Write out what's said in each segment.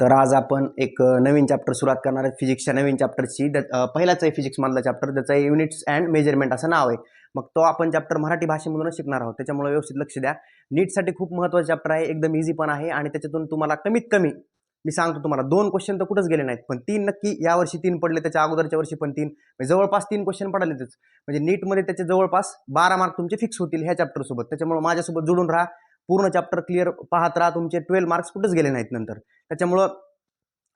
तर आज आपण एक नवीन चॅप्टर सुरुवात करणार आहे फिजिक्सच्या नवीन चॅप्टरची. पहिलाच आहे फिजिक्समधला चॅप्टर, त्याचं युनिट्स अँड मेजरमेंट असं नाव आहे. मग तो आपण चॅप्टर मराठी भाषेमधूनच शिकणार आहोत, त्याच्यामुळे व्यवस्थित लक्ष द्या. नीटसाठी खूप महत्त्वाचा चॅप्टर आहे, एकदम इझी पण आहे आणि त्याच्यातून तुम्हाला कमीत कमी मी सांगतो तुम्हाला 2 क्वेश्चन तर कुठंच गेले नाहीत, पण 3 नक्की यावर्षी 3 पडले, त्याच्या अगोदरच्या वर्षी पण 3, जवळपास 3 क्वेश्चन पडलेतच. म्हणजे नीटमध्ये त्याचे जवळपास 12 मार्क तुमचे फिक्स होतील ह्या चॅप्टर सोबत. त्याच्यामुळे माझ्यासोबत जोडून राहा, पूर्ण चॅप्टर क्लिअर पाहत राहा, तुमचे 12 मार्क्स कुठंच गेले नाहीत नंतर. त्याच्यामुळं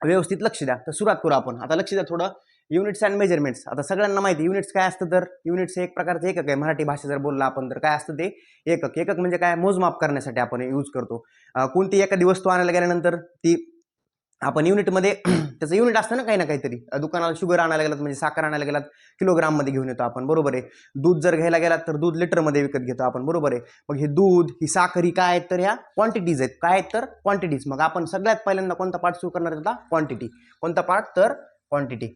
व्यवस्थित लक्ष द्या. तर सुरुवात करू आपण. आता लक्ष द्या थोडं. Units and measurements. आता सगळ्यांना माहिती युनिट्स काय असतं, तर युनिट्स हे एक प्रकारचं एकक आहे. मराठी भाषा जर बोलला आपण तर काय असतं ते एकक. एकक म्हणजे काय, मोजमाप करण्यासाठी आपण यूज करतो. कोणती एखादी वस्तू आणायला गेल्यानंतर ती आपण युनिटमध्ये त्याचं युनिट असतं ना काही ना काहीतरी. दुकानाला शुगर आणायला गेलात म्हणजे साखर आणायला गेलात किलोग्राममध्ये घेऊन येतो आपण, बरोबर आहे. दूध जर घ्यायला गेलात तर दूध लिटरमध्ये विकत घेतो आपण, बरोबर आहे. मग हे दूध, ही साखर, ही काय आहेत तर ह्या क्वांटिटीज आहेत. काय आहेत तर क्वांटिटीज. मग आपण सगळ्यात पहिल्यांदा कोणता पार्ट सुरू करणार होता, क्वांटिटी. कोणता पार्ट तर क्वांटिटी.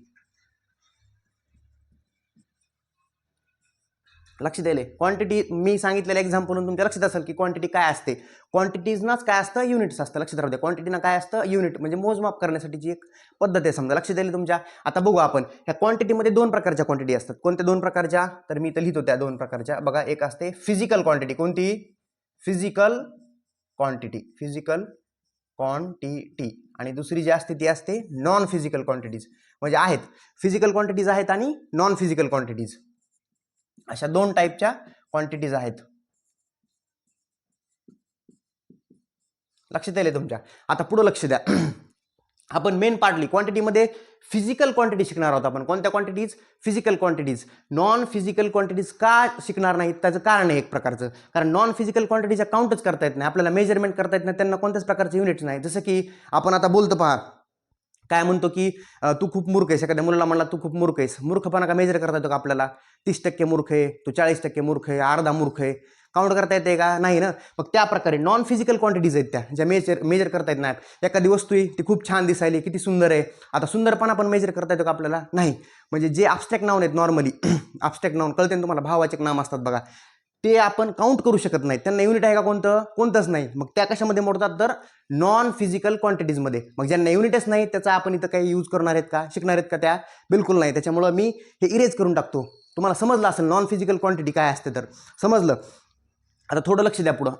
लक्ष द्यायला क्वांटिटी मी सांगितलेलं एक्झाम्पलून तुमच्या लक्षात असेल की क्वांटिटी काय असते. क्वांटिटीजनाच काय असतं, युनिट्स असतं. लक्षात राहू द्या, क्वांटिटीना काय असतं, युनिट म्हणजे मोजमाप करण्यासाठीची एक पद्धत आहे समजा. लक्ष द्यायला तुमच्या. आता बघू आपण ह्या क्वांटिटीमध्ये 2 प्रकारच्या क्वांटिटी असतात. कोणत्या 2 प्रकारच्या, तर मी इथं लिहितो त्या 2 प्रकारच्या. बघा, एक असते फिजिकल क्वांटिटी. कोणती, फिजिकल क्वांटिटी. Physical quantity. आणि दुसरी जी असते ती असते नॉन फिजिकल क्वांटिटीज. म्हणजे आहेत फिजिकल क्वांटिटीज आहेत आणि नॉन फिजिकल क्वांटिटीज, अशा 2 टाईपच्या क्वांटिटीज आहेत. लक्षात आले तुमच्या. आता पुढे लक्ष द्या. आपण मेन पार्टली क्वांटिटीमध्ये फिजिकल क्वांटिटी शिकणार आहोत आपण. कोणत्या quantities, physical quantities. Non physical quantities का शिकणार नाहीत, त्याचं कारण आहे एक प्रकारचं. कारण नॉन फिजिकल क्वांटिटीच्या काउंटच करता येत नाही आपल्याला, मेजरमेंट करता येत नाही, त्यांना कोणत्याच प्रकारचे युनिट्स नाही. जसं की आपण आता बोलतो पहा, काय म्हणतो की तू खूप मूर्ख आहेस. एखाद्या मुलाला म्हणला तू खूप मूर्ख आहेस, मूर्खपणा का मेजर करता येतो का आपल्याला. 30% मूर्ख आहे, तू 40% मूर्ख आहे, अर्धा मूर्ख आहे, काउंट करता येते का, नाही ना. मग त्या प्रकारे नॉन फिजिकल क्वांटिटीज आहेत त्या, ज्या मेजर करता येत नाहीत. एखादी वस्तू आहे ती खूप छान दिसायली, किती सुंदर आहे, आता सुंदरपणा पण मेजर करता येतो का आपल्याला, नाही. म्हणजे जे ॲब्स्ट्रॅक्ट नाउन आहेत नॉर्मली, ॲब्स्ट्रॅक्ट नाउन कळते ना तुम्हाला, भाववाचक नाम असतात बघा, ते आपण काउंट करू शकत नाही, त्यांना युनिट आहे का कोणतं, कोणतंच नाही. मग त्या कशामध्ये मोडतात, तर नॉन फिजिकल क्वांटिटीजमध्ये. मग ज्यांना युनिटच नाही त्याचा आपण इथं काही यूज करणार आहेत का, शिकणार आहेत का, त्या बिलकुल नाही. त्याच्यामुळं मी हे इरेज करून टाकतो. तुम्हाला समजलं असेल नॉन फिजिकल क्वांटिटी काय असते, तर समजलं. आता थोडं लक्ष द्या पुढं.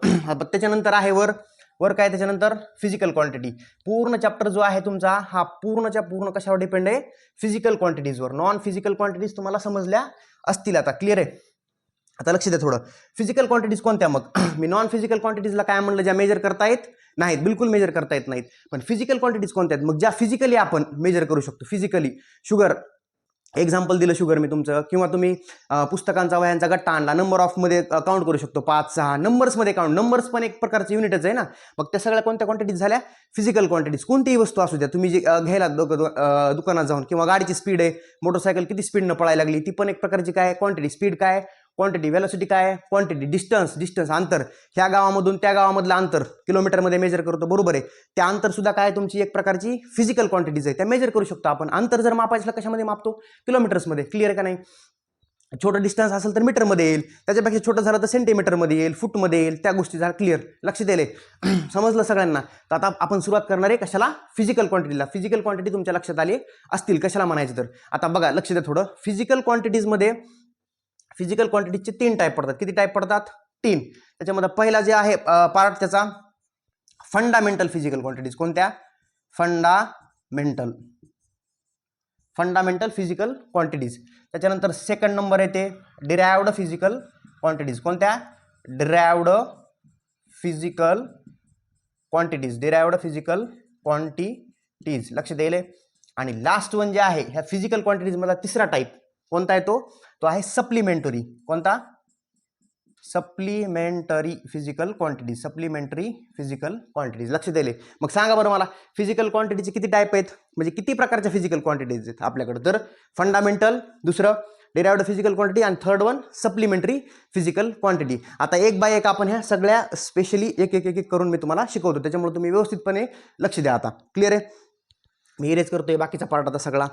त्याच्यानंतर आहे वर काय, त्याच्यानंतर फिजिकल क्वांटिटी. पूर्ण चॅप्टर जो आहे तुमचा हा पूर्णच्या पूर्ण कशावर डिपेंड आहे, फिजिकल क्वांटिटीजवर. नॉन फिजिकल क्वांटिटीज तुम्हाला समजल्या असतील आता, क्लिअर आहे. आता लक्ष द्या थोडं. फिजिकल क्वांटिटीज कोणत्या मग. मी नॉन फिजिकल क्वांटिटीजला काय म्हणलं, ज्या मेजर करता येत नाहीत, बिलकुल मेजर करता येत नाहीत. पण फिजिकल क्वांटिटीज कोणत्या आहेत, मग ज्या फिजिकली आपण मेजर करू शकतो. फिजिकली शुगर, एक्झाम्पल दिलं शुगर मी तुमचं, किंवा तुम्ही पुस्तकांचा वह्यांचा गट्टा आणला, नंबर ऑफ मध्ये काउंट करू शकतो, 5 6 नंबर्समध्ये काउंट. नंबर्स पण एक प्रकारचे युनिटच आहे ना. मग त्या सगळ्या कोणत्या क्वांटिटीज झाल्या, फिजिकल क्वांटिटीज. कोणतीही वस्तू असू द्या, तुम्ही जे घ्यायला दुकानात जाऊन, किंवा गाडीची स्पीड आहे, मोटरसायकल किती स्पीडनं पळायला लागली, ती पण एक प्रकारची काय, क्वांटिटी. स्पीड काय, क्वांटिटी. व्हेलॉसिटी काय, क्वांटिटी. डिस्टन्स अंतर, ह्या गावामधून त्या गावामधलं अंतर किलोमीटरमध्ये मेजर करतो, बरोबर आहे. त्या अंतर सुद्धा काय, तुमची एक प्रकारची फिजिकल क्वांटिटीज आहे, त्या मेजर करू शकतो आपण. अंतर जर मापायचं कशामध्ये मापतो, किलोमीटर्समध्ये. क्लिअर का नाही. छोटं डिस्टन्स असेल तर मीटरमध्ये येईल, त्याच्यापेक्षा छोटं झालं तर सेंटीमीटरमध्ये येईल, फूटमध्ये येईल, त्या गोष्टी झाल्या. क्लिअर, लक्ष द्यायला समजलं सगळ्यांना. तर आता आपण सुरुवात करणार आहे कशाला, फिजिकल क्वांटिटीला. फिजिकल क्वांटिटी तुमच्या लक्षात आली असतील कशाला म्हणायचं तर. आता बघा, लक्ष द्या थोडं. फिजिकल क्वांटिटीजमध्ये फिजिकल क्वांटिटीजचे 3 टाईप पडतात. किती टाईप पडतात, 3. त्याच्यामध्ये पहिला जे आहे पार्ट त्याचा फंडामेंटल फिजिकल क्वांटिटीज. कोणत्या, फंडामेंटल फिजिकल क्वांटिटीज. त्याच्यानंतर सेकंड नंबर येते डिराइव्ड फिजिकल क्वांटिटीज. कोणत्या, derived physical quantities. Derived physical quantities, लक्ष द्यायले. आणि लास्ट वन जे आहे ह्या फिजिकल क्वांटिटीज मधला तिसरा टाईप कोणता आहे, तो आहे सप्लिमेंटरी. कोणता, supplementary physical quantities. Supplementary physical quantities, लक्ष द्यायले. मग सांगा बरं मला, फिजिकल क्वांटिटीचे किती टाईप आहेत, म्हणजे किती प्रकारच्या फिजिकल क्वांटिटीज आहेत आपल्याकडे. तर फंडामेंटल, दुसरं डिराइव्ड फिजिकल क्वांटिटी, आणि third one supplementary physical quantity. आता एक बाय एक आपण ह्या सगळ्या स्पेशली एक एक एक करून मी तुम्हाला शिकवतो, त्याच्यामुळे तुम्ही व्यवस्थितपणे लक्ष द्या. आता क्लिअर आहे. मी इरेज करतोय बाकीचा पार्ट आता सगळा.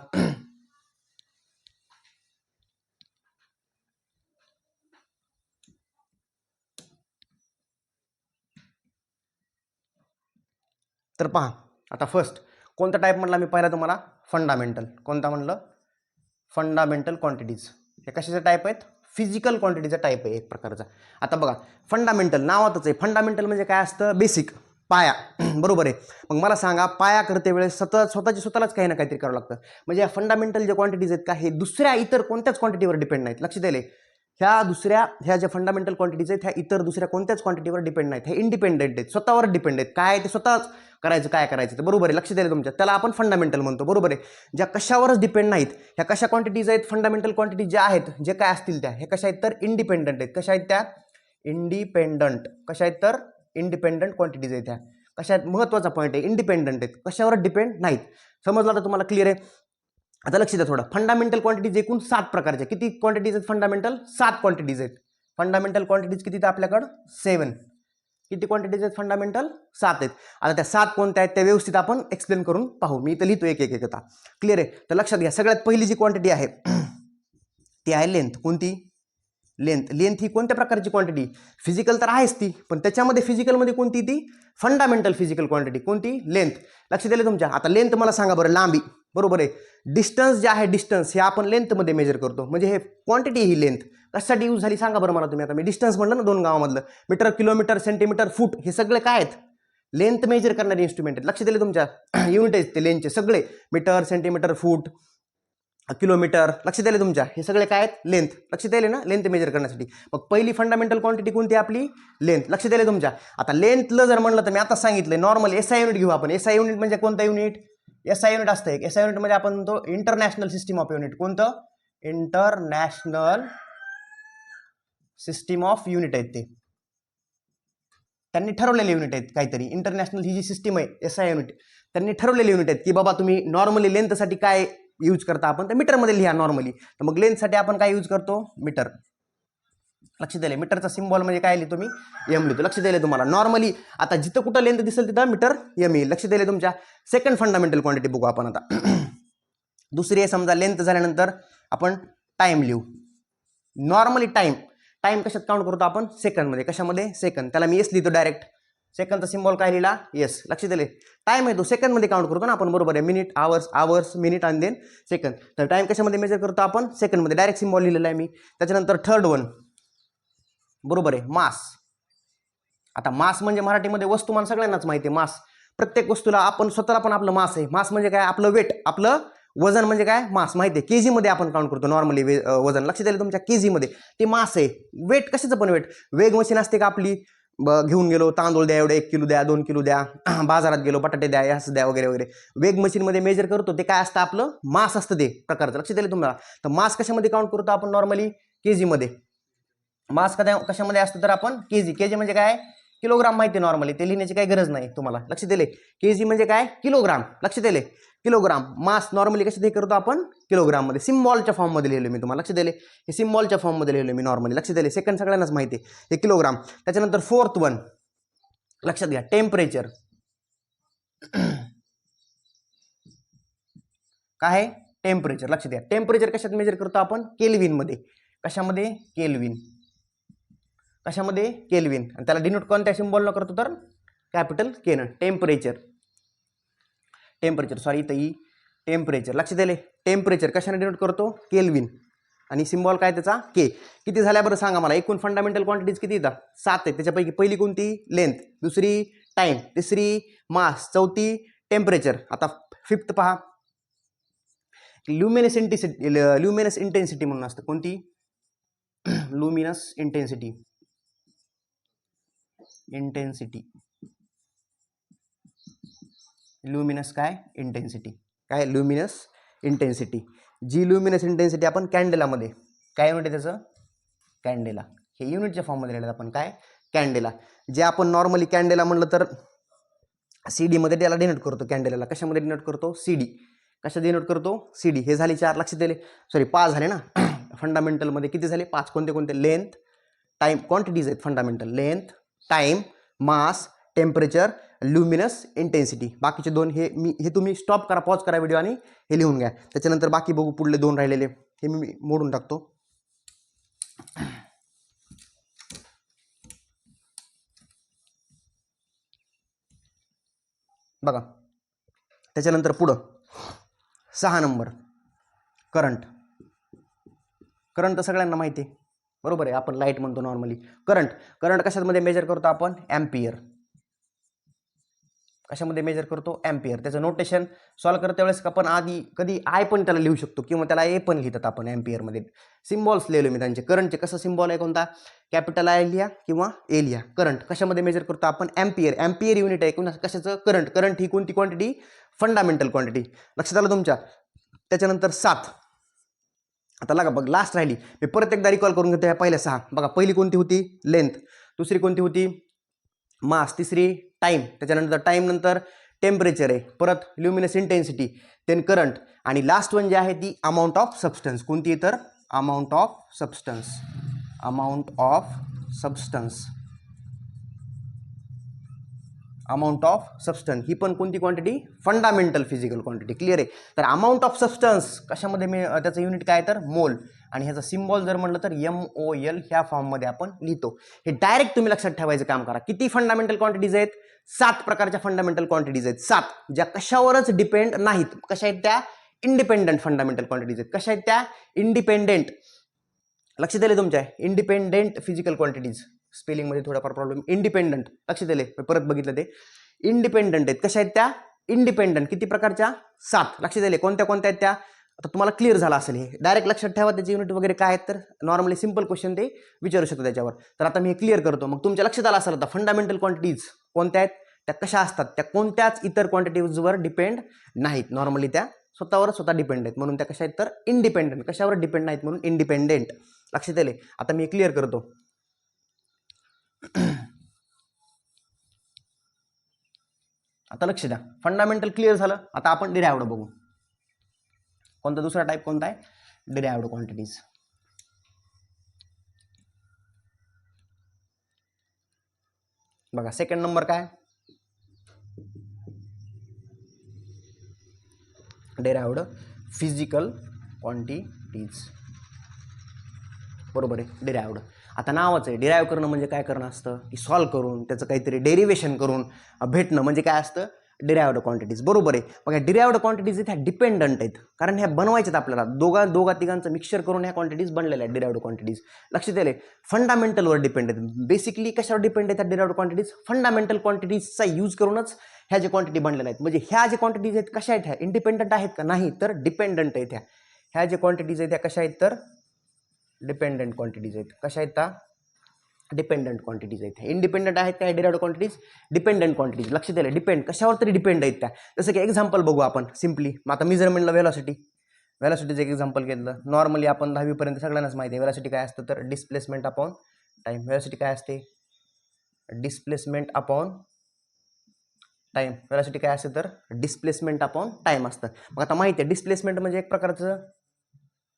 तर पहा आता फर्स्ट कोणता टाईप म्हटला मी पहिला तुम्हाला? फंडामेंटल. कोणता म्हणलं? Fundamental quantities. हे कशाचे टाईप आहेत? फिजिकल क्वांटिटीचा टाईप आहे एक प्रकारचा. आता बघा, फंडामेंटल नावातच आहे. फंडामेंटल म्हणजे काय असतं? बेसिक, पाया. बरोबर आहे. मग मला सांगा, पाया करते वेळेस स्वतःलाच काही ना काहीतरी करावं लागतं. म्हणजे या फंडामेंटल जे क्वांटिटीज आहेत का, हे दुसऱ्या इतर कोणत्याच क्वांटिटीवर डिपेंड नाहीत. लक्ष द्यायला, ह्या ज्या फंडामेंटल क्वांटिटीज आहेत ह्या इतर दुसऱ्या कोणत्याच क्वांटिटीवर डिपेंड नाहीत. हे इंडिपेंडेंट आहेत, स्वतःवर डिपेंड आहेत. काय ते स्वतःच करायचं, काय करायचं ते. बरोबर आहे. लक्ष द्यायला तुमच्या, त्याला आपण फंडामेंटल म्हणतो. बरोबर आहे. ज्या कशावरच डिपेंड नाहीत, ह्या कशा क्वांटिटीज आहेत? फंडामेंटल क्वांटिटीज ज्या आहेत, जे काय असतील त्या, हे कशा आहेत? तर इंडिपेंडंट आहेत. कशा आहेत त्या? इंडिपेंडंट. कशा आहेत? तर इंडिपेंडंट क्वांटिटीज आहेत ह्या. कशा आहेत? महत्वाचा पॉईंट आहे, इंडिपेंडंट आहेत, कशावर डिपेंड नाहीत. समजलं तर तुम्हाला? क्लिअर आहे. आता लक्ष द्या थोडं. फंडामेंटल क्वांटिटीज एकूण 7 प्रकारच्या. किती क्वांटिटीज आहेत फंडामेंटल? 7 क्वांटिटीज आहेत. फंडामेंटल क्वांटिटीज किती आहेत आपल्याकडं? 7. किती क्वांटिटीज आहेत फंडामेंटल? 7 आहेत. आता त्या 7 कोणत्या आहेत त्या व्यवस्थित आपण एक्सप्लेन करून पाहू. मी इथं लिहितो एक एक आता. क्लिअर आहे. तर लक्षात घ्या, सगळ्यात पहिली जी क्वांटिटी आहे ती आहे लेंथ. कोणती? लेंथ. लेंथ ही कोणत्या प्रकारची क्वांटिटी? फिजिकल तर आहेच ती, पण त्याच्यामध्ये फिजिकलमध्ये कोणती? ती फंडामेंटल फिजिकल क्वांटिटी. कोणती? लेंथ. लक्ष दिले तुमच्या. आता लेंथ मला सांगा बरं, लांबी. बरोबर आहे. डिस्टन्स जे आहे, डिस्टन्स हे आपण लेंथमध्ये मेजर करतो. म्हणजे हे क्वांटिटी ही लेंथ कशासाठी यूज झाली सांगा बरं मला तुम्ही. आता मी डिस्टन्स म्हणलं ना, 2 गावामधलं. मीटर, किलोमीटर, सेंटीमीटर, फूट, हे सगळे काय आहेत? लेंथ मेजर करणारे इन्स्ट्रुमेंट आहेत. लक्ष दिले तुमच्या. युनिट आहेत ते लेंथचे सगळे. मीटर, सेंटीमीटर, फूट, किलोमीटर. लक्ष द्यायला तुमच्या. हे सगळे काय आहेत? लेंथ. लक्ष द्यायला ना, लेंथ मेजर करण्यासाठी. मग पहिली फंडामेंटल क्वांटिटी कोणती आपली? लेंथ. लक्ष द्यायला तुमच्या. आता लेंथला जर म्हणलं तर मी आता सांगितलंय, नॉर्मल एसआय युनिट घेऊ आपण. एसआय युनिट म्हणजे कोणता युनिट? एसआय युनिट असतं एक. एसआय युनिट म्हणजे आपण म्हणतो इंटरनॅशनल सिस्टीम ऑफ युनिट. कोणतं? इंटरनॅशनल सिस्टीम ऑफ युनिट आहेत ते. त्यांनी ठरवलेले युनिट आहेत काहीतरी. इंटरनॅशनल ही जी सिस्टीम आहे एसआय युनिट, त्यांनी ठरवलेले युनिट आहेत की बाबा तुम्ही नॉर्मली लेंथसाठी काय यूज करता आपण, तर मीटरमध्ये लिहा नॉर्मली. तर मग लेंथसाठी आपण काय यूज करतो? मीटर. लक्ष द्यायला. मीटरचा सिम्बॉल म्हणजे काय लिहितो मी? एम लिहितो. लक्ष द्यायला तुम्हाला. नॉर्मली आता जिथं कुठं लेंथ दिसेल तिथं मीटर एम येईल. लक्ष द्यायला तुमच्या. सेकंड फंडामेंटल क्वांटिटी बघू आपण आता. दुसरी आहे, समजा लेंथ झाल्यानंतर आपण टाइम लिहू. नॉर्मली टाइम कशात काउंट करतो आपण? सेकंडमध्ये. कशामध्ये? सेकंड. त्याला मी एस लिहितो डायरेक्ट. सेकंडचा सिम्बॉल काय लिहिला? येस. लक्ष दिले. टाइम आहे तो सेकंडमध्ये काउंट करतो ना आपण. बरोबर आहे. मिनिट, आवर्स, मिनिट आणि देन सेकंड. तर टाइम कशामध्ये मेजर करतो आपण? सेकंडमध्ये. डायरेक्ट सिम्बॉल लिहिलेला आहे मी. त्याच्यानंतर थर्ड वन, बरोबर आहे, मास. आता मास म्हणजे मराठीमध्ये वस्तुमान सगळ्यांनाच माहिती आहे. मास, प्रत्येक वस्तूला आपण स्वतःला पण आपलं मास आहे. मास म्हणजे काय? आपलं वेट, आपलं वजन म्हणजे काय? मास. माहिती आहे. केजी मध्ये आपण काउंट करतो नॉर्मली वजन. लक्ष द्यायला तुमच्या. केजी मध्ये ते मास आहे. वेट कशाचं पण वेट. वेग मशीन असते का आपली? घेऊन गेलो, तांदूळ द्या एवढे, 1 किलो द्या, 2 किलो द्या, बाजारात गेलो, बटाटे द्या, असं द्या, वगैरे वगैरे. वेग मशीनमध्ये मेजर करतो ते काय असतं? आपलं मास असतं ते प्रकारचं. लक्ष द्यायला तुम्हाला. तर मास कशामध्ये काउंट करतो आपण? नॉर्मली केजी मध्ये. मास कशामध्ये असतं? तर आपण केजी. केजी म्हणजे काय? किलोग्राम. माहिती नॉर्मली, ते लिहिण्याची काही गरज नाही तुम्हाला. लक्ष दिले. केजी म्हणजे काय? किलोग्राम. लक्ष दिले. किलोग्राम. मास नॉर्मली कशात करतो आपण? किलोग्राम मध्ये. सिम्बॉलच्या फॉर्म मध्ये लिहिलो मी तुम्हाला. लक्ष दिले. हे सिम्बॉलच्या फॉर्म मध्ये लिहिलो मी नॉर्मली. लक्ष दिले. सेकंड सगळ्यांनाच माहिती आहे. हे किलोग्राम. त्याच्यानंतर फोर्थ वन लक्षात घ्या, टेम्परेचर. काय आहे? टेम्परेचर. लक्ष द्या. टेम्परेचर कशात मेजर करतो आपण? केल्विन मध्ये. कशामध्ये? केल्विन. कशामध्ये? केल्विन. आणि त्याला डिनोट कोणत्या सिम्बॉलनं करतो? तर कॅपिटल के न. टेम्परेचर. सॉरी इथं टेम्परेचर. लक्ष दिले. टेम्परेचर कशाने डिनोट करतो? केल्विन. आणि सिम्बॉल काय त्याचा? के. किती झाल्या बरं सांगा मला. एकूण फंडामेंटल क्वांटिटीज किती येतात? 7 आहेत. त्याच्यापैकी पहिली कोणती? लेंथ. दुसरी टाइम. तिसरी मास. चौथी टेम्परेचर. आता फिफ्थ पहा, ल्युमिनस इंटेन्सिटी म्हणून असतं. कोणती? Luminous intensity. ल्युमिनस काय? इंटेन्सिटी. काय? Luminous intensity. जी ल्युमिनस इंटेन्सिटी आपण कॅन्डेलामध्ये, काय युनिट आहे त्याचं? कॅन्डेला. हे युनिटच्या फॉर्ममध्ये लिहिलं आपण. काय? कॅन्डेला. जे आपण नॉर्मली कॅन्डेला म्हणलं तर सीडी मध्ये त्याला डिनोट करतो. कॅन्डेलाला कशामध्ये डिनोट करतो? सीडी. कशा डिनोट करतो? सीडी. हे झाले 4. लक्ष दिले. सॉरी 5 झाले ना. फंडामेंटल मध्ये किती झाले? 5. कोणते कोणते? Length, time. क्वांटिटीज आहेत फंडामेंटल. लेंथ, टाइम, मास, टेम्परेचर, ल्युमिनस इंटेन्सिटी. बाकीचे 2 हे तुम्ही स्टॉप करा, पॉज करा व्हिडिओ आणि हे लिहून घ्या. त्याच्यानंतर बाकी बघू. पुढले 2 राहिलेले हे मी मोडून टाकतो. बघा, त्याच्यानंतर पुढं 6 नंबर करंट. करंट तर सगळ्यांना माहिती आहे, बरोबर आहे. आपण लाईट म्हणतो नॉर्मली. करंट कशामध्ये मेजर करतो आपण? एम्पियर. कशामध्ये मेजर करतो? एम्पियर. त्याचं नोटेशन सॉल्व करते वेळेस आपण आधी कधी आय पण त्याला लिहू शकतो किंवा त्याला ए पण लिहितात आपण एम्पियरमध्ये. सिम्बॉल्स लिहिलो मी त्यांचे. करंटचे कसं सिम्बॉल आहे कोणता? कॅपिटल आय लिहा किंवा ए लिहा. करंट कशामध्ये मेजर करतो आपण? एम्पियर. एम्पियर युनिट आहे कशाचं? करंट. करंट ही कोणती क्वांटिटी? Fundamental quantity. लक्षात आलं तुमच्या? त्याच्यानंतर 7. आता लागा बघ, लास्ट राहिली. मी परत एकदा रिकॉल करून घेतो ह्या पहिल्या 6. बघा, पहिली कोणती होती? लेंथ. दुसरी कोणती होती? मास. तिसरी टाइम. त्याच्यानंतर टाइम नंतर टेम्परेचर आहे, परत ल्युमिनस इंटेन्सिटी, देन करंट, आणि लास्ट वन जे आहे ती अमाऊंट ऑफ सबस्टन्स. कोणती? तर amount of substance. Amount of substance. Amount of substance ही पण कोणती quantity? Fundamental physical quantity. Clear आहे? तर अमाऊंट ऑफ सबस्टन्स कशामध्ये त्याचं युनिट काय? तर मोल. आणि ह्याचा सिम्बॉल जर म्हटलं तर MOL ह्या फॉर्ममध्ये आपण लिहितो. हे डायरेक्ट तुम्ही लक्षात ठेवायचं काम करा. किती फंडामेंटल क्वांटिटीज आहेत? 7 प्रकारच्या फंडामेंटल क्वांटिटीज आहेत. 7 ज्या कशावरच डिपेंड नाहीत. कशा आहेत त्या? इंडिपेंडंट फंडामेंटल क्वांटिटीज आहेत. कशा आहेत त्या? इंडिपेंडेंट. लक्षात आले तुमच्या? Independent physical quantities. स्पेलिंगमध्ये थोडाफार प्रॉब्लेम. इंडिपेंडंट. लक्षात आले? परत बघितलं ते. इंडिपेंडंट आहेत. कशा आहेत त्या? इंडिपेंडंट. किती प्रकारच्या? 7. लक्षात आले? कोणत्या कोणत्या आहेत त्या? आता तुम्हाला क्लिअर झाला असेल. हे डायरेक्ट लक्षात ठेवा. त्याचे युनिट वगैरे काय आहेत तर नॉर्मली सिंपल क्वेश्चन ते विचारू शकतो त्याच्यावर. तर आता मी हे क्लिअर करतो. मग तुमच्या लक्षात आलं असेल आता फंडामेंटल क्वांटिटीज कोणत्या आहेत, त्या कशा असतात, त्या कोणत्याच इतर क्वांटिटीजवर डिपेंड नाहीत. नॉर्मली त्या स्वतःवर स्वतः डिपेंड आहेत, म्हणून त्या कशा आहेत तर इंडिपेंडंट. कशावर डिपेंड नाहीत म्हणून इंडिपेंडेंट. लक्षात आले? आता मी क्लिअर करतो. आता लक्ष द्या. फंडामेंटल क्लिअर झालं. आता आपण डिराइव्हड बघू. कोणता दुसरा टाइप कोणता आहे? Derived quantities. बघा, सेकंड नंबर काय? Derived physical quantities. बरोबर आहे, डिराइव्हड. आता नावच आहे. डिराइव्ह करणं म्हणजे काय करणं असतं की सॉल्व करून त्याचं काहीतरी डेरिवेशन करून भेटणं म्हणजे काय असतं? Derived quantities. बरोबर आहे. मग ह्या डिराइव्हड क्वांटिटीज ह्या डिपेंडंट आहेत, कारण ह्या बनवायच्यात आपल्याला. दोघा तिघांचं मिक्सचर करून ह्या क्वांटिटीज बनलेल्या आहेत डिराइव्हड क्वांटिटीज. लक्षात आले? फंडामेंटलवर डिपेंड आहेत. बेसिकली कशावर डिपेंड आहेत डिराइव्हड क्वांटिटीज? फंडामेंटल क्वांटिटीजचा यूज करूनच ह्या ज्या क्वांटिटी बनलेल्या आहेत. म्हणजे ह्या ज्या क्वांटिटीज आहेत कशा आहेत? ह्या इंडिपेंडंट आहेत का? नाही, तर डिपेंडंट आहेत. ह्या ज्या क्वांटिटीज आहेत त्या कशा आहेत तर डिपेंडंट क्वांटिटीज आहेत. कशा आहेत त्या? डिपेंडंट क्वांटिटीज आहेत. इंडिपेंडंट आहेत त्या डिराइव्हड क्वांटिटीज, डिपेंडंट क्वांटिटीज. लक्षात आलं? डिपेंड कशावर तरी डिपेंड आहेत त्या. जसं की एक्झाम्पल बघू आपण सिम्पली. आता मी जर म्हणलं व्हेलॉसिटीचं एक एक्झाम्पल घेतलं. नॉर्मली आपण 10वी पर्यंत सगळ्यांनाच माहिती आहे व्हेलॉसिटी काय असतं तर डिस्प्लेसमेंट अपॉन टाइम. व्हेलॉसिटी काय असते? Displacement upon time. व्हेलॉसिटी काय असते तर डिस्प्लेसमेंट अपॉन टाइम असतं. मग आता माहिती आहे डिस्प्लेसमेंट म्हणजे एक प्रकारचं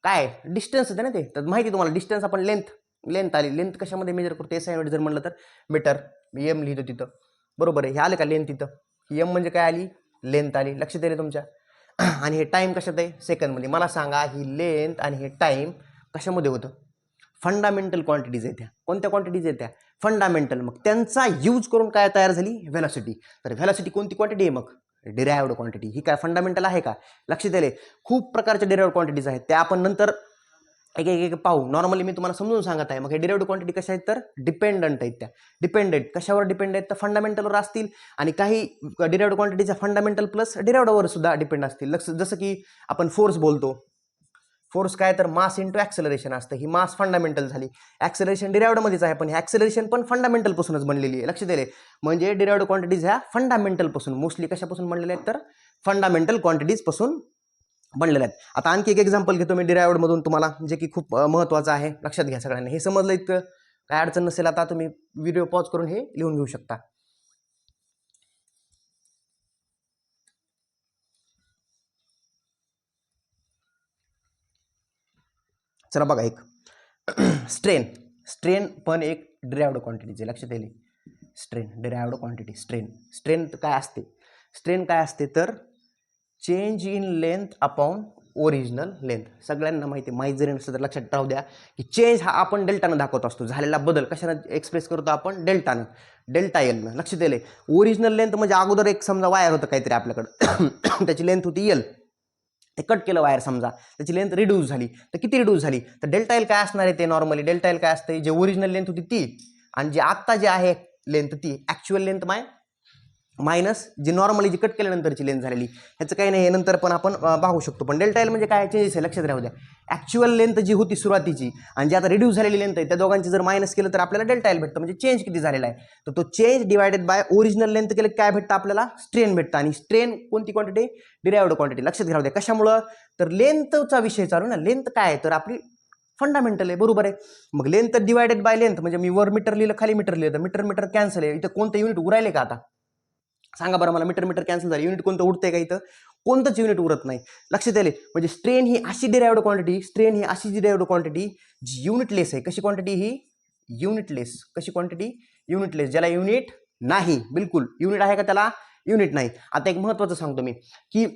काय? डिस्टन्स होते ना ते. तर माहिती तुम्हाला डिस्टन्स आपण लेंथ आली. लेंथ कशामध्ये मेजर करतो? एस युनिट जर म्हणलं तर मीटर. मी एम लिहितो तिथं. बरोबर आहे. हे आलं का लेंथ तिथं? एम म्हणजे काय आली? लेंथ आली. लक्षात आले तुमच्या? आणि हे टाइम कशात आहे? सेकंडमध्ये. मला सांगा ही लेंथ आणि हे टाइम कशामध्ये होतं? फंडामेंटल क्वांटिटीज आहेत त्या. कोणत्या क्वांटिटीज आहेत त्या? फंडामेंटल. मग त्यांचा यूज करून काय तयार झाली? व्हेलॉसिटी. तर व्हेलॉसिटी कोणती क्वांटिटी आहे मग? Derived quantity. ही काय फंडामेंटल आहे का? लक्षात आले? खूप प्रकारच्या डिराइव्हड क्वांटिटीज आहेत, त्या आपण नंतर एक पाहू. नॉर्मली मी तुम्हाला समजून सांगत आहे. मग हे डिराइव्हड क्वांटिटी कशा आहेत तर डिपेंडंट आहेत त्या. डिपेंडेंट कशावर डिपेंड आहेत तर फंडामेंटलवर असतील, आणि काही डिराइव्हड क्वांटिटीच्या फंडामेंटल प्लस डिराइव्हडवर सुद्धा डिपेंड असतील. जसं की आपण फोर्स बोलतो. फोर्स काय तर मास इंटू ॲक्सेलरेशन असतं. ही मास फंडामेंटल झाली. ॲक्सेलरेशन डिराइव्हडमध्येच आहे, पण हे ॲक्सेलरेशन पण फंडामेंटल पासूनच बनलेली आहे. लक्षात आले? म्हणजे डिराइव्हड क्वांटिटीज ह्या फंडामेंटल पासून, मोस्टली कशापासून बनलेल्या आहेत तर फंडामेंटल क्वांटिटीज पासून बनलेल्या आहेत. आता आणखी एक एक्झाम्पल घेतो मी डिराइव्हड मधून तुम्हाला, जे की खूप महत्त्वाचं आहे. लक्षात घ्या सगळ्यांनी. हे समजलं इतकं काय अडचण नसेल. आता तुम्ही व्हिडिओ पॉज करून हे लिहून घेऊ शकता. चला बघा, एक स्ट्रेन पण एक डिराइव्हड क्वांटिटीज आहे. लक्षात आले? Strain derived quantity. स्ट्रेन काय असते? स्ट्रेन काय असते तर change in length upon original length. सगळ्यांना माहिती जरी नसलं तर लक्षात राहू द्या की चेंज हा आपण डेल्टानं दाखवत असतो. झालेला बदल कशानं एक्सप्रेस करतो आपण? डेल्टानं, डेल्टा एलनं. लक्षात येईल. ओरिजिनल लेंथ म्हणजे अगोदर एक समजा वायर होतं काहीतरी आपल्याकडं त्याची लेंथ होती एल, ते कट केलं वायर समजा, त्याची लेंथ रिड्यूस झाली. तर किती रिड्यूस झाली? तर डेल्टा एल काय असणार आहे? ते नॉर्मली डेल्टा एल काय असते? जे ओरिजिनल लेंथ होती ती आणि जी आत्ता जे आहे लेंथ ती ॲक्च्युअल लेंथ मायनस जी नॉर्मली जी कट केल्यानंतरची लेंथ झालेली. ह्याचं काही नाही, हे नंतर पण आपण पाहू शकतो. पण डेल्टा एल म्हणजे काय? चेंजेस आहे. लक्षात राहू द्या. ॲक्च्युअल लेंथ जी होती सुरुवातीची आणि जी आता रिड्यूस झालेली लेंथ आहे त्या दोघांची जर मायनस केलं तर आपल्याला डेल्टा एल भेटतं. म्हणजे चेंज किती झालेला आहे. तर तो change divided by original length केलं काय भेटतं आपल्याला? स्ट्रेन भेटतं. आणि स्ट्रेन कोणती क्वांटिटी? Derived quantity. लक्षात राहू द्या. कशामुळं? तर लेंथचा विषय चालू ना. लेंथ काय आहे? तर आपली फंडामेंटल आहे. बरोबर आहे. मग लेंथ डिवायडेड बाय लेंथ म्हणजे मी वर मीटर लिहिलं खाली मीटर लिहिलं तर मीटर मीटर कॅन्सल आहे. इथं कोणतं युनिट उरायले का आता? सांगा बरं मला. मीटर मीटर कॅन्सल झालं. युनिट कोणतं उरतंय का इथं? कोणतंच युनिट उरत नाही. लक्षात येईल. म्हणजे स्ट्रेन ही अशी डिराइव्ड क्वांटिटी, स्ट्रेन ही अशी डिराइव्ड क्वांटिटी जी युनिटलेस आहे. कशी क्वांटिटी ही? युनिटलेस. कशी क्वांटिटी? युनिटलेस. ज्याला युनिट नाही. बिलकुल युनिट आहे का त्याला? युनिट नाही. आता एक महत्त्वाचं सांगतो मी की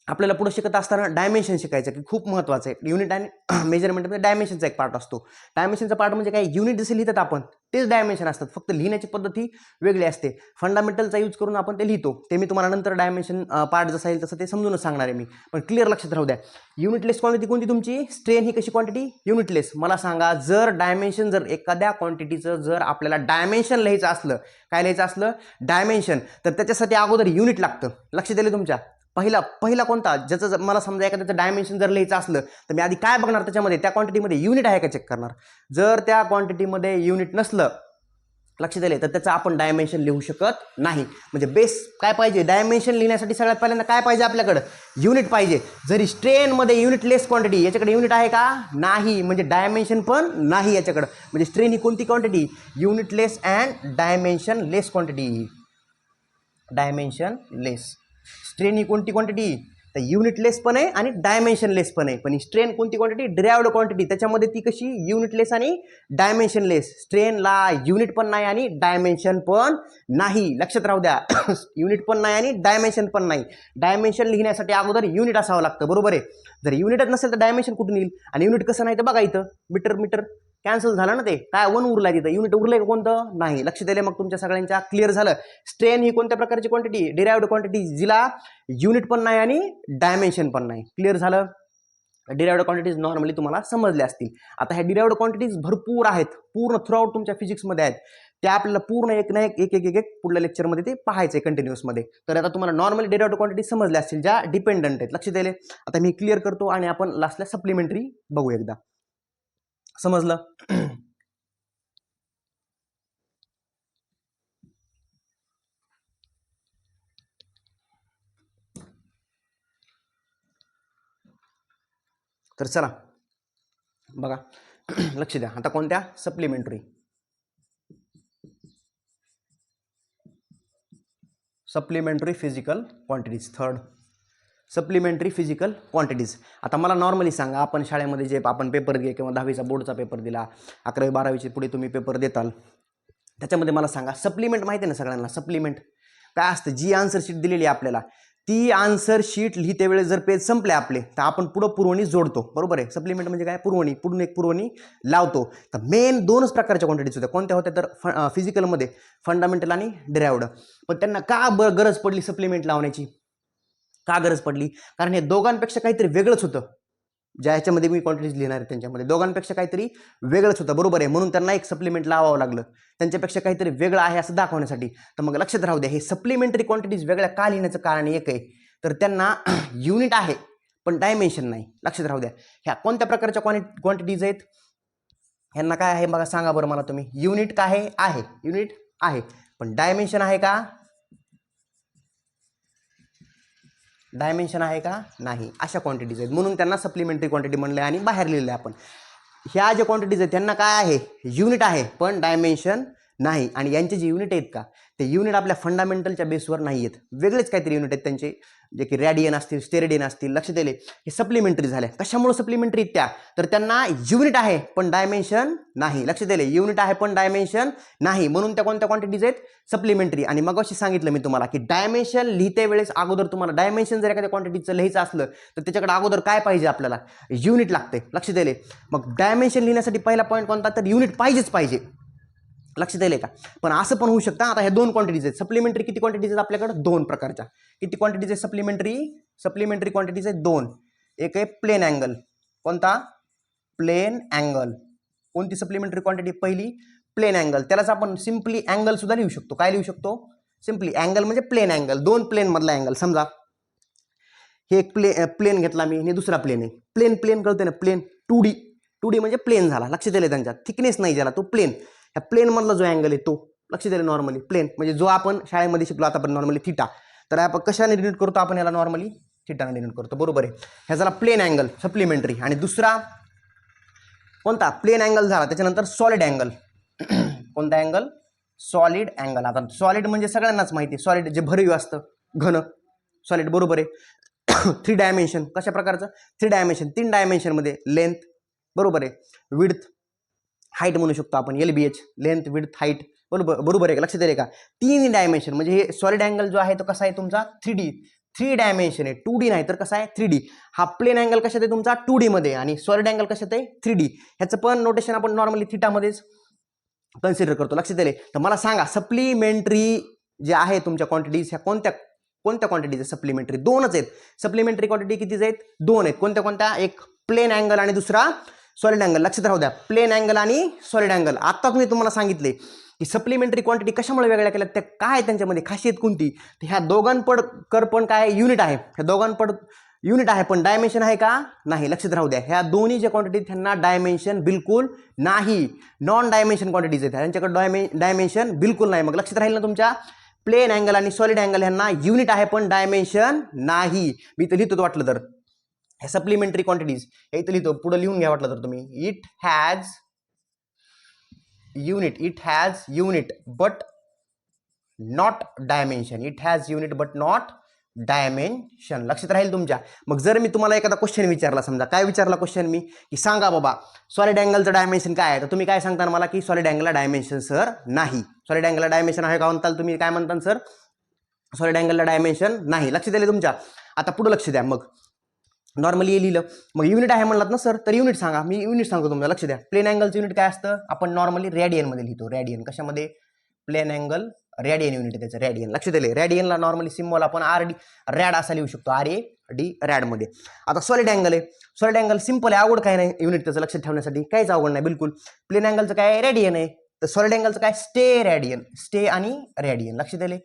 आपल्याला पुढे शिकत असताना डायमेन्शन शिकायचं की खूप महत्त्वाचं आहे. युनिट आणि मेजरमेंटमध्ये डायमेन्शनचा एक पार्ट असतो. डायमेन्शनचा पार्ट म्हणजे काय? युनिट जसे लिहितात आपण तेच डायमेन्शन असतात, फक्त लिहिण्याची पद्धत ही वेगळी असते. फंडामेंटलचा यूज करून आपण ते लिहितो. ते मी तुम्हाला नंतर डायमेन्शन पार्ट जसं येईल तसं ते समजूनच सांगणार आहे मी. पण क्लिअर लक्षात राहू द्या. युनिटलेस क्वांटिटी कोणती तुमची? स्ट्रेन ही कशी क्वांटिटी? युनिटलेस. मला सांगा, जर डायमेन्शन जर एखाद्या क्वांटिटीचं जर आपल्याला डायमेन्शन लिहायचं असलं, काय लिहायचं असलं? डायमेन्शन, तर त्याच्यासाठी अगोदर युनिट लागतं. लक्षात येईल तुमच्या? पहिला कोणता? ज्याचं मला समजा एखाद्याचं डायमेन्शन जर लिहायचं असलं तर मी आधी काय बघणार? त्याच्यामध्ये त्या क्वांटिटीमध्ये युनिट आहे का चेक करणार. जर त्या क्वांटिटीमध्ये युनिट नसलं, लक्षात येईल, तर त्याचं आपण डायमेन्शन लिहू शकत नाही. म्हणजे बेस काय पाहिजे? डायमेन्शन लिहिण्यासाठी सगळ्यात पहिल्यांदा काय पाहिजे आपल्याकडं? युनिट पाहिजे. जरी स्ट्रेनमध्ये युनिटलेस क्वांटिटी, याच्याकडे युनिट आहे का? नाही. म्हणजे डायमेन्शन पण नाही याच्याकडं. म्हणजे स्ट्रेन ही कोणती quantity? Unitless and dimensionless quantity. Dimensionless. Strain ही कोणती क्वांटिटी? तर युनिटलेस पण आहे आणि डायमेन्शनलेस पण आहे. पण स्ट्रेन कोणती क्वांटिटी? Derived quantity. त्याच्यामध्ये ती कशी? युनिटलेस आणि डायमेन्शनलेस. स्ट्रेनला युनिट पण नाही आणि डायमेन्शन पण नाही. लक्षात राहू द्या. युनिट पण नाही आणि डायमेन्शन पण नाही. डायमेन्शन लिहिण्यासाठी अगोदर युनिट असावं लागतं. बरोबर आहे. जर युनिटच नसेल तर डायमेन्शन कुठून येईल? आणि युनिट कसं नाही तर बघा इथं मीटर मीटर कॅन्सल झालं ना. ते काय? वन उरला तिथं. युनिट उरलंय का कोणतं? नाही. लक्षात येईल. मग तुमच्या सगळ्यांच्या क्लिअर झालं. स्ट्रेन ही कोणत्या प्रकारची क्वांटिटी? डिराइव्ड क्वांटिटी, जिला युनिट पण नाही आणि डायमेन्शन पण नाही. क्लिअर झालं. डिराइव्ड क्वांटिटीज नॉर्मली तुम्हाला समजल्या असतील. आता ह्या डिराइव्ड क्वांटिटीज भरपूर आहेत, पूर्ण थ्रूआउट तुमच्या फिजिक्समध्ये आहेत. त्या आपल्याला पूर्ण एक ना एक एक एक एक पुढल्या लेक्चरमध्ये ते पाहायचं आहे कंटिन्युअसमध्ये. तर आता तुम्हाला नॉर्मली डिराइव्ड क्वांटिटी समजल्या असतील ज्या डिपेंडंट आहेत. लक्षात येईल. आता मी क्लिअर करतो आणि आपण लास्टला सप्लिमेंटरी बघू एकदा. समजलं? तर चला बघा. लक्ष द्या. आता कोणत्या? Supplementary. Supplementary physical quantities. Third supplementary physical quantities. आता मला नॉर्मली सांगा, आपण शाळेमध्ये जे आपण पेपर घे किंवा 10वीचा बोर्डचा पेपर दिला, 11वी 12वीचे पुढे तुम्ही पेपर देताल, त्याच्यामध्ये मला सांगा सप्लिमेंट माहिती आहे ना सगळ्यांना? सप्लिमेंट काय असतं? जी आन्सर शीट दिलेली आहे आपल्याला ती आन्सर शीट लिहिते वेळेस जर पेज संपले आपले तर आपण पुढं पुरवणी जोडतो. बरोबर आहे. सप्लिमेंट म्हणजे काय? पुरवणी. पुढून एक पुरवणी लावतो. तर मेन दोनच प्रकारच्या क्वांटिटीज होत्या. कोणत्या होत्या? तर फिजिकलमध्ये फंडामेंटल आणि डिराइव्ड. पण त्यांना का गरज पडली सप्लिमेंट लावण्याची? का गरज पडली? कारण हे दोघांपेक्षा काहीतरी वेगळंच होतं. ज्या ह्याच्यामध्ये मी क्वांटिटीज लिहिणार आहे त्यांच्यामध्ये दोघांपेक्षा काहीतरी वेगळंच होतं. बरोबर आहे. म्हणून त्यांना एक सप्लिमेंट लावावं लागलं, त्यांच्यापेक्षा काहीतरी वेगळं आहे असं दाखवण्यासाठी. तर मग लक्षात राहू द्या, हे सप्लिमेंटरी क्वांटिटीज वेगळ्या का लिहिण्याचं कारण एक आहे, तर त्यांना युनिट आहे पण डायमेन्शन नाही. लक्षात राहू द्या. ह्या कोणत्या प्रकारच्या क्वांटिटीज आहेत? ह्यांना काय आहे बघा, सांगा बरं मला तुम्ही. युनिट काय आहे? युनिट आहे पण डायमेन्शन आहे का? डायमेन्शन आहे का? नाही. अशा क्वांटिटीज आहेत, म्हणून त्यांना सप्लिमेंटरी क्वांटिटी म्हणले आणि बाहेर लिहिलं आपण. ह्या ज्या क्वांटिटीज आहेत त्यांना काय आहे? युनिट आहे पण डायमेन्शन नाही. आणि यांचे जे युनिट आहेत का ते युनिट आपल्या फंडामेंटलच्या बेसवर नाही आहेत, वेगळेच काहीतरी युनिट आहेत त्यांचे, जे की रॅडियन असतील, स्टेरेडियन असतील. लक्ष दिले, हे सप्लिमेंटरी झाले. कशामुळे सप्लिमेंटरी त्या, तर त्यांना युनिट आहे पण डायमेन्शन नाही. लक्ष दिले, युनिट आहे पण डायमेन्शन नाही, म्हणून त्या कोणत्या क्वांटिटीज आहेत, सप्लिमेंटरी. आणि मग अशी सांगितलं मी तुम्हाला की डायमेन्शन लिहिते वेळेस अगोदर तुम्हाला डायमेन्शन जर एखाद्या क्वांटिटीचं लिहायचं असलं तर त्याच्याकडे अगोदर काय पाहिजे, आपल्याला युनिट लागते. लक्ष दिले, मग डायमेन्शन लिहिण्यासाठी पहिला पॉईंट कोणता, तर युनिट पाहिजेच पाहिजे. लक्ष दिले का. पण असं पण होऊ शकतं, आता ह्या दोन क्वांटिटीज आहेत सप्लिमेंटरी. किती क्वांटिटीज आहेत आपल्याकडे, दोन प्रकारच्या. किती क्वांटिटीज आहेत सप्लिमेंटरी क्वांटिटीज आहेत दोन. एक आहे प्लेन अँगल, कोणता, प्लेन अँगल. कोणती सप्लिमेंटरी क्वांटिटी, पहिली प्लेन अँगल. त्यालाच आपण सिम्पली अँगल सुद्धा लिहू शकतो. काय लिहू शकतो, सिम्पली अँगल म्हणजे प्लेन अँगल, दोन प्लेन मधला अँगल. समजा हे एक प्लेन घेतला मी आणि दुसरा प्लेन आहे. प्लेन कळते ना, प्लेन 2D म्हणजे प्लेन झाला. लक्ष दिले, त्यांच्यात थिकनेस नाही झाला, तो प्लेन. ह्या प्लेन मधला जो अँगल आहे तो, लक्ष दिले, नॉर्मली प्लेन म्हणजे जो आपण शाळेमध्ये शिकलो आतापर्यंत नॉर्मली थिटा. तर आपण कशाने डिनोट करतो, आपण याला नॉर्मली थिटाने डिनोट करतो, बरोबर आहे. ह्या झाला प्लेन अँगल सप्लिमेंटरी. आणि दुसरा कोणता, प्लेन अँगल झाला, त्याच्यानंतर सॉलिड अँगल. कोणता अँगल, सॉलिड अँगल. आता सॉलिड म्हणजे सगळ्यांनाच माहिती आहे, सॉलिड जे भरीव असतं, घन सॉलिड, बरोबर आहे. 3 डायमेन्शन, कशा प्रकारचं, 3 डायमेन्शन, 3 डायमेन्शनमध्ये लेंथ, बरोबर आहे, विड्थ, हाईट म्हणू शकतो आपण, LBH, लेंथ विड्थ हाईट, बरोबर आहे का. लक्षात येईल का, 3 डायमेन्शन म्हणजे हे सॉलिड अँगल जो आहे तो कसा आहे तुमचा 3 डायमेन्शन आहे, 2D नाही तर कसा आहे 3D. हा प्लेन अँगल कशात आहे तुमचा 2D मध्ये, आणि सॉलिड अँगल कशात आहे 3D. ह्याचं पण नोटेशन आपण नॉर्मली थिटामध्येच कन्सिडर करतो. लक्षात येईल. तर मला सांगा सप्लिमेंटरी जे आहे तुमच्या क्वांटिटीज, ह्या कोणत्या क्वांटिटीज आहेत सप्लिमेंटरी, दोनच आहेत. सप्लिमेंटरी क्वांटिटी कितीच आहेत, दोन आहेत. कोणत्या, एक प्लेन अँगल आणि दुसरा सॉलिड अँगल. लक्षात राहू द्या, प्लेन अँगल आणि सॉलिड अँगल. आता तुम्हाला सांगितले की सप्लिमेंटरी क्वांटिटी कशामुळे वेगळ्या केल्या, त्या काय त्यांच्यामध्ये खासियत कोणती. तर ह्या दोघांपडकर पण काय युनिट आहे, ह्या दोघांपड युनिट आहे पण डायमेन्शन आहे का नाही. लक्षात राहू द्या, ह्या दोन्ही जे क्वांटिटी त्यांना डायमेन्शन बिलकुल नाही, नॉन डायमेन्शन क्वांटिटीज आहेत, त्यांच्याकडे डायमेन्शन बिलकुल नाही. मग लक्षात राहील ना तुमच्या, प्लेन अँगल आणि सॉलिड अँगल ह्यांना युनिट आहे पण डायमेन्शन नाही. मी तर लिहितो वाटलं तर हे सप्लिमेंटरी क्वांटिटीज, हे इथं लिहितो, पुढे लिहून घ्या वाटलं तर तुम्ही, it has unit but not dimension. It has unit but not dimension. लक्षात राहील तुमच्या. मग जर मी तुम्हाला एखादा क्वेश्चन विचारला, समजा काय विचारला क्वेश्चन मी, की सांगा बाबा सॉलिड अँगलचं डायमेन्शन काय आहे, तर तुम्ही काय सांगता मला की सॉलिड अँगलला डायमेन्शन सर नाही. सॉलिड अँगलला डायमेन्शन आहे का म्हणताल तुम्ही, काय म्हणता सर, सॉलिड अँगलला डायमेन्शन नाही. लक्ष दिले तुमच्या. आता पुढे लक्ष द्या, मग नॉर्मली हे लिहिलं, मग युनिट आहे म्हणलात ना सर, तर युनिट सांगा. मी युनिट सांगतो तुम्हाला. लक्ष द्या, प्लेन अँगलचं युनिट काय असतं, आपण नॉर्मली रेडियनमध्ये लिहितो. रेडियन कशामध्ये, प्लेन अँगल रेडियन युनिट आहे त्याचं, रेडियन. लक्ष दिले, रेडियनला नॉर्मली सिम्बॉल आपण RD रॅड असा लिहू शकतो, RAD रॅडमध्ये. आता सॉलिड अँगल आहे, सॉलिड अँगल सिम्पल आहे, आवड काय नाही युनिट त्याचं लक्षात ठेवण्यासाठी, काहीच आवड नाही बिलकुल. प्लेन अँगलचं काय रेडियन आहे, तर सॉलिड अँगलचं काय स्टे रेडियन, स्टे आणि रेडियन. लक्ष दिले,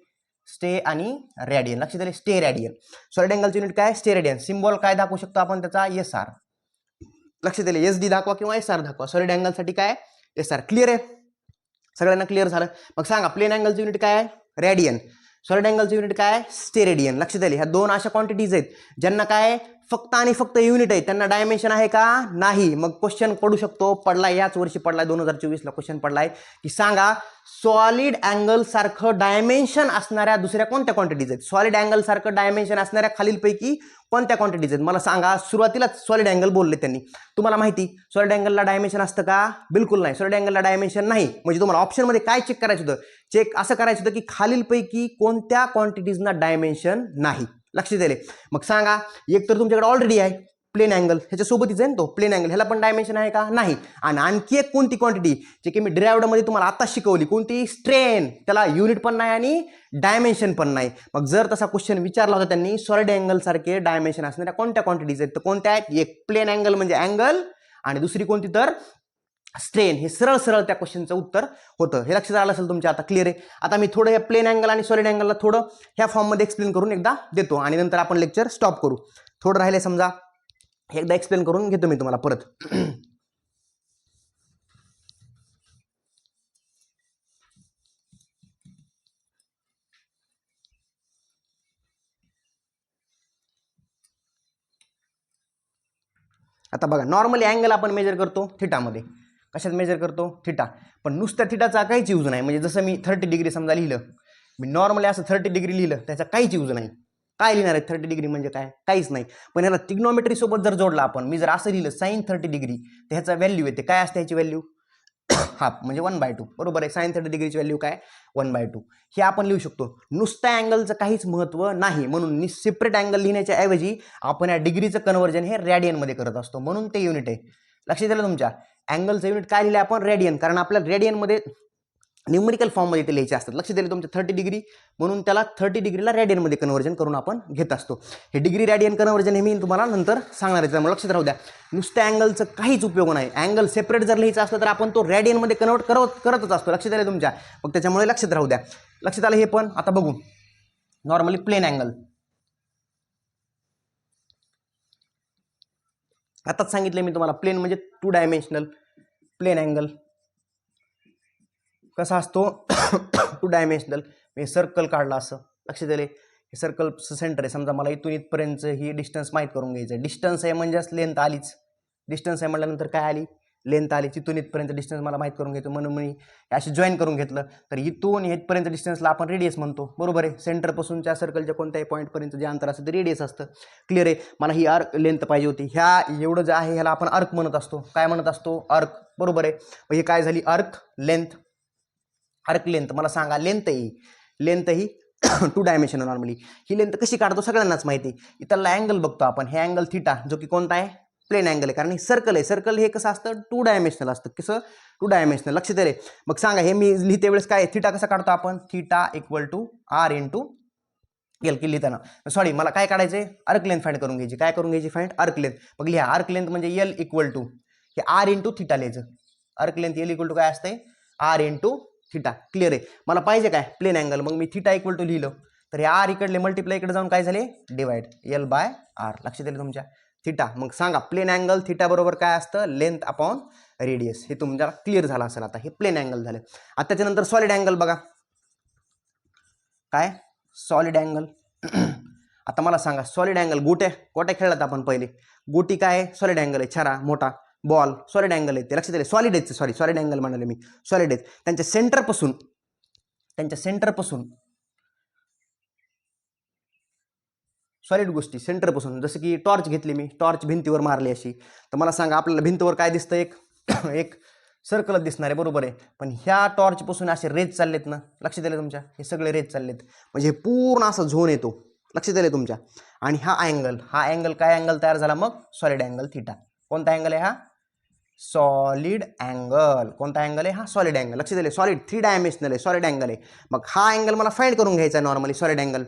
स्टे आणि रेडियन. लक्ष दिले, स्टे रेडियन. सॉलिड अँगलचं युनिट काय स्टे रेडियन. सिम्बॉल काय दाखवू शकतो आपण त्याचा, SR. लक्ष दिले, SD दाखवा किंवा SR दाखवा. सॉलिड अँगलसाठी काय SR. क्लिअर आहे, सगळ्यांना क्लिअर झालं. मग सांगा प्लेन अँगलचं युनिट काय रेडियन, सॉलिड अँगलचं युनिट काय स्टे रेडियन. लक्ष दिले, ह्या दोन अशा क्वांटिटीज आहेत ज्यांना काय फक्त आणि फक्त युनिट आहे, त्यांना डायमेन्शन आहे का नाही. मग क्वेश्चन पडू शकतो, पडलाय याच वर्षी पडलाय, 2024 ला क्वेश्चन पडलाय की सांगा सॉलिड अँगल सारखं डायमेन्शन असणाऱ्या दुसऱ्या कोणत्या क्वांटिटीज आहेत. सॉलिड अँगल सारखं डायमेन्शन असणाऱ्या खालीलपैकी कोणत्या क्वांटिटीज आहेत मला सांगा. सुरुवातीलाच सॉलिड अँगल बोलले त्यांनी, तुम्हाला माहिती सॉलिड अँगलला डायमेन्शन असतं का, बिलकुल नाही. सॉलिड अँगलला डायमेन्शन नाही, म्हणजे तुम्हाला ऑप्शनमध्ये काय चेक करायचं होतं, चेक असं करायचं होतं की खालीलपैकी कोणत्या क्वांटिटीजना डायमेन्शन नाही. लक्ष दिले, मग सांगा एक तर तुमच्याकडे ऑलरेडी आहे प्लेन अँगल, ह्याच्यासोबतच आहे ना तो प्लेन अँगल, ह्याला पण डायमेन्शन आहे का नाही. आणि आणखी एक कोणती क्वांटिटी जे की मी डिराइव्ड मध्ये तुम्हाला आता शिकवली, कोणती स्ट्रेन, त्याला युनिट पण नाही आणि डायमेन्शन पण नाही. मग जर तसा क्वेश्चन विचारला होता त्यांनी सॉलिड अँगल सारखे डायमेन्शन असणाऱ्या कोणत्या क्वांटिटीज आहेत, तर कोणत्या आहेत, एक प्लेन अँगल म्हणजे अँगल आणि दुसरी कोणती तर स्ट्रेन. हे सरळ सरळ त्या क्वेश्चनचं उत्तर होतं. हे लक्षात आलं असेल तुमच्या. आता क्लिअर आहे. आता मी थोडं हे प्लेन अँगल आणि सॉलिड अँगलला थोडं ह्या फॉर्ममध्ये एक्सप्लेन करून एकदा देतो आणि नंतर आपण लेक्चर स्टॉप करू. थोडं राहिले समजा, एकदा एक्सप्लेन करून घेतो मी तुम्हाला परत. आता बघा, नॉर्मली अँगल आपण मेजर करतो थिटामध्ये. कशात मेजर करतो, थिटा. पण नुसत्या थिटाचा काहीच यूज नाही. म्हणजे जसं मी 30 डिग्री समजा लिहिलं, मी नॉर्मली असं 30 डिग्री लिहिलं त्याचा काहीच यूज नाही. काय लिहिणार आहे 30 डिग्री म्हणजे काय, काहीच नाही. पण ह्याला ट्रिग्नोमेट्री सोबत जर जोडला आपण, मी जर असं लिहिलं साइन 30 डिग्री, तर ह्याचा व्हॅल्यू येते काय असते ह्याची व्हॅल्यू हाफ म्हणजे 1/2 बरोबर आहे. साइन 30 डिग्रीची व्हॅल्यू काय 1/2 हे आपण लिहू शकतो. नुसत्या अँगलचं काहीच महत्व नाही, म्हणून सेपरेट अँगल लिहिण्याच्या ऐवजी आपण या डिग्रीचं कन्व्हर्जन हे रेडियनमध्ये करत असतो, म्हणून ते युनिट आहे. लक्षात दिलं तुमच्या. अँगलचं युनिट काय लिहिलं आपण रेडियन, कारण आपल्याला रेडियनमध्ये न्यूमरिकल फॉर्ममध्ये ते लिहायचे असतात. लक्ष दिले तुमच्या 30 डिग्री, म्हणून त्याला 30 डिग्रीला रेडियनमध्ये कन्व्हर्जन करून आपण घेत असतो. हे डिग्री रेडियन कन्व्हर्जन हे मी तुम्हाला नंतर सांगणार आहे, त्यामुळे लक्षात राहू द्या. नुसत्या अँगलचं काहीच उपयोग नाही. अँगल सेपरेट जर लिहायचं असलं तर आपण तो रेडियनमध्ये करतच असतो. लक्षात आलं तुमच्या. मग त्याच्यामुळे लक्षात राहू द्या. लक्षात आलं हे. पण आता बघू नॉर्मली प्लेन अँगल. आताच सांगितलं मी तुम्हाला, प्लेन म्हणजे 2 डायमेन्शनल. प्लेन अँगल कसा असतो 2 डायमेन्शनल. मी सर्कल काढला असं, लक्षात आले. हे सर्कलचं सेंटर आहे. समजा मला इथून इथपर्यंत ही डिस्टन्स माहीत करून घ्यायचं. डिस्टन्स आहे म्हणजेच लेंथ आलीच. डिस्टन्स आहे म्हटल्यानंतर काय आली, लेंथ आली. तिथून इथपर्यंत डिस्टन्स मला माहीत करून घ्यायचं, म्हणून मी अशी जॉईन करून घेतलं. तर इथून इथपर्यंत डिस्टन्सला आपण रेडियस म्हणतो, बरोबर आहे. सेंटरपासूनच्या सर्कलच्या कोणत्याही पॉईंटपर्यंत जे अंतर असतं ते रेडियस असतं. क्लिअर आहे. मला ही आर्क लेंथ पाहिजे होती. ह्या एवढं जे आहे ह्याला आपण आर्क म्हणत असतो. काय म्हणत असतो, आर्क, बरोबर आहे. मग हे काय झाली आर्क लेंथ. आर्क लेंथ मला सांगा, लेंथ ही 2 डायमेन्शनल. नॉर्मली ही लेंथ कशी काढतो सगळ्यांनाच माहिती आहे. इथला अँगल बघतो आपण, हे अँगल थिटा, जो की कोणता आहे प्लेन अँगल आहे, कारण हे सर्कल आहे. सर्कल हे कसं असतं 2 डायमेन्शनल असतं. कसं 2 डायमेन्शनल, लक्षात आले. मग सांगा हे मी लिहिते वेळेस काय थिटा कसा काढतो आपण, theta equal to R into L की लिहिताना, सॉरी मला काय काढायचे आर्क लेंथ फाइंड करून घ्यायची. काय करून घ्यायची फाइंड, आर्क लेंथ. मग लिहा आर्क लेंथ म्हणजे एल इक्वल टू हे आर इंटू थिटा लिहायचं. Arc length L equal to काय असते आर इंटू थिटा. क्लिअर आहे. मला पाहिजे काय प्लेन अँगल, मग मी थिटा इक्वल टू लिहिलं. तर हे आर इकडले मल्टिप्लाय इकडे जाऊन काय झाले डिवाइड एल बाय आर. लक्षात आले तुमच्या. थिटा. मग सांगा प्लेन अँगल थिटा बरोबर काय असतं लेंथ अपॉन रेडियस. हे तुमच्या क्लिअर झालं असेल. आता हे प्लेन अँगल झालं. आता त्याच्यानंतर सॉलिड अँगल बघा. काय सॉलिड अँगल आता मला सांगा सॉलिड अँगल, गोट्या खेळलात आपण पहिले. गोटी काय आहे सॉलिड अँगल आहे. छरा मोठा बॉल सॉलिड अँगल आहे ते. लक्षात आले. सॉलिड आहेत, सॉरी सॉलिड अँगल म्हणाले मी, सॉलिड आहेत. त्यांच्या सेंटरपासून सॉलिड गोष्टी सेंटरपासून, जसं की टॉर्च घेतली मी, टॉर्च भिंतीवर मारली अशी, तर मला सांगा आपल्याला भिंतीवर काय दिसतं, एक सर्कलच दिसणार आहे, बरोबर आहे. पण ह्या टॉर्चपासून असे रेज चाललेत ना, लक्षात आले तुमच्या, हे सगळे रेज चाललेत, म्हणजे पूर्ण असा झोन येतो. लक्षात आले तुमच्या. आणि हा अँगल काय अँगल तयार झाला मग सॉलिड अँगल थिटा. कोणता अँगल आहे हा सॉलिड अँगल. कोणता अँगल आहे हा सॉलिड अँगल. लक्षात आले. सॉलिड 3 डायमेन्शनल आहे, सॉलिड अँगल आहे. मग हा अँगल मला फाइंड करून घ्यायचा आहे नॉर्मली सॉलिड अँगल.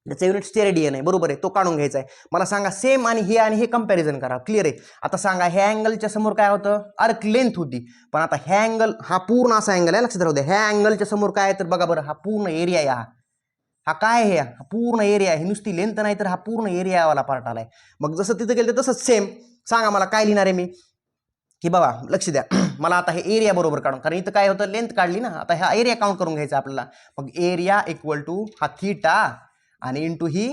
त्याचा युनिट स्टेरेडियन आहे, बरोबर आहे, तो काढून घ्यायचा आहे. मला सांगा सेम आणि हे कंपॅरिझन करा. क्लिअर आहे. आता सांगा ह्या अँगलच्या समोर काय होतं आर्क लेंथ होती, पण आता ह्या अँगल हा पूर्ण असा अँगल आहे. लक्षात राहू द्या. ह्या अँगलच्या समोर काय आहे तर बघा बरं, हा पूर्ण एरिया आहे. हा काय आहे, हा पूर्ण एरिया आहे. नुसती लेंथ नाही तर हा पूर्ण एरियावाला पार्ट आलाय. मग जसं तिथं गेलं तसंच सेम. सांगा मला काय लिहिणार आहे मी, की बाबा लक्ष द्या मला आता हे एरिया बरोबर काढून, कारण इथं काय होतं लेंथ काढली ना, आता हा एरिया काउंट करून घ्यायचा आपल्याला. मग एरिया इक्वल टू हा थिटा आणि इंटू ही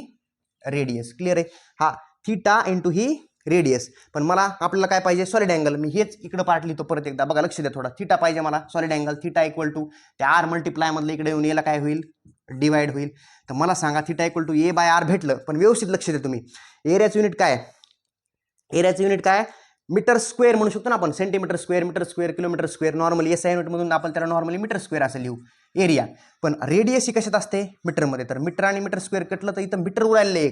रेडियस. क्लिअर आहे. हा थिटा इंटू ही रेडियस. पण मला आपल्याला काय पाहिजे सॉलिड अँगल. मी हेच इकडे पार्ट लिहितो परत एकदा, बघा लक्ष द्या थोडा. थिटा पाहिजे मला solid angle. Theta equal to त्या आर मल्टिप्लाय मधलं इकडे येऊन याला काय होईल डिवाइड होईल. तर मला सांगा theta equal to A by R भेटलं, पण व्यवस्थित लक्ष द्या तुम्ही. एरियाचं युनिट काय, एरियाचं युनिट काय मीटर स्क्वेअर म्हणू शकतो ना आपण. Centimetre square, metre square, kilometre square. Normally S I युनिटमधून आपण त्याला नॉर्मली मीटर स्क्वेअर असं लिहू एरिया. पण रेडियस ही कशात असते मीटरमध्ये. तर मीटर आणि मीटर स्क्वेअर कटलं तर इथं मीटर उरायले,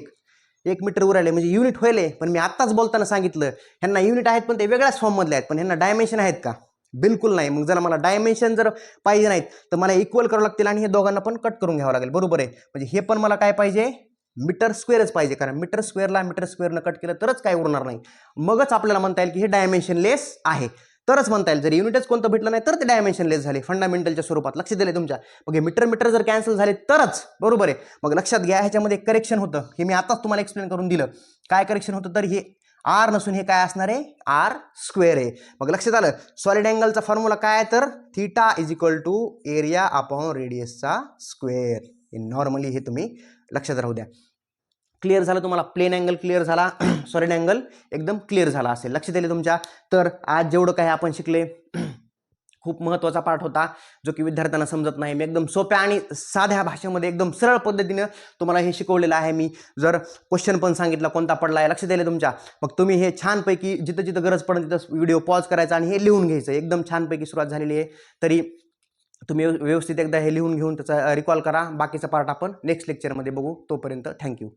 एक मीटर उरायले म्हणजे युनिट व्हायले. पण मी आत्ताच बोलताना सांगितलं ह्यांना युनिट आहेत पण ते वेगळ्याच फॉर्ममधले आहेत. पण ह्यांना डायमेन्शन आहेत का, बिलकुल नाही. मग जर मला डायमेन्शन जर पाहिजे नाहीत तर मला इक्वल करावं लागतील आणि हे दोघांना पण कट करून घ्यावं लागेल, बरोबर आहे. म्हणजे हे पण मला काय पाहिजे मीटर स्क्वेअरच पाहिजे, कारण मीटर स्क्वेअरनं कट केलं तरच काय उरणार नाही. मगच आपल्याला म्हणता येईल की हे डायमेन्शन लेस आहे, तरच म्हणता येईल. जर युनिटच कोणतं भेटलं नाही तर ते डायमेन्शन लेस झाले फंडामेंटलच्या स्वरूपात. लक्ष दिले तुमच्या. मग हे मीटर जर कॅन्सल झाले तरच, बरोबर आहे. मग लक्षात घ्या ह्याच्यामध्ये करेक्शन होतं, हे मी आताच तुम्हाला एक्सप्लेन करून दिलं. काय करेक्शन होतं तर हे आर नसून हे काय असणार आहे आर स्क्वेअर आहे. मग लक्षात आलं. सॉलिड अँगलचा फॉर्म्युला काय आहे तर theta is equal to area upon रेडियसचा स्क्वेअर. नॉर्मली हे तुम्ही लक्षात राहू द्या. क्लिअर झालं तुम्हाला. प्लेन अँगल क्लिअर झाला, सॉलिड अँगल एकदम क्लिअर झाला असेल. लक्ष दिले तुमच्या. तर आज जेवढं काय आपण शिकले खूप महत्त्वाचा पार्ट होता जो की विद्यार्थ्यांना समजत नाही. मी एकदम सोप्या आणि साध्या भाषेमध्ये एकदम सरळ पद्धतीनं तुम्हाला हे शिकवलेलं आहे. मी जर क्वेश्चन पण सांगितला कोणता पडला आहे लक्ष द्यायला तुमच्या, मग तुम्ही हे छानपैकी जिथं जिथं गरज पडेल तिथं व्हिडिओ पॉज करायचा आणि हे लिहून घ्यायचं. एकदम छानपैकी सुरुवात झालेली आहे. तरी तुम्ही व्यवस्थित एकदा हे लिहून घेऊन त्याचा रिकॉल करा. बाकीचा पार्ट आपण नेक्स्ट लेक्चरमध्ये बघू. तोपर्यंत थँक्यू.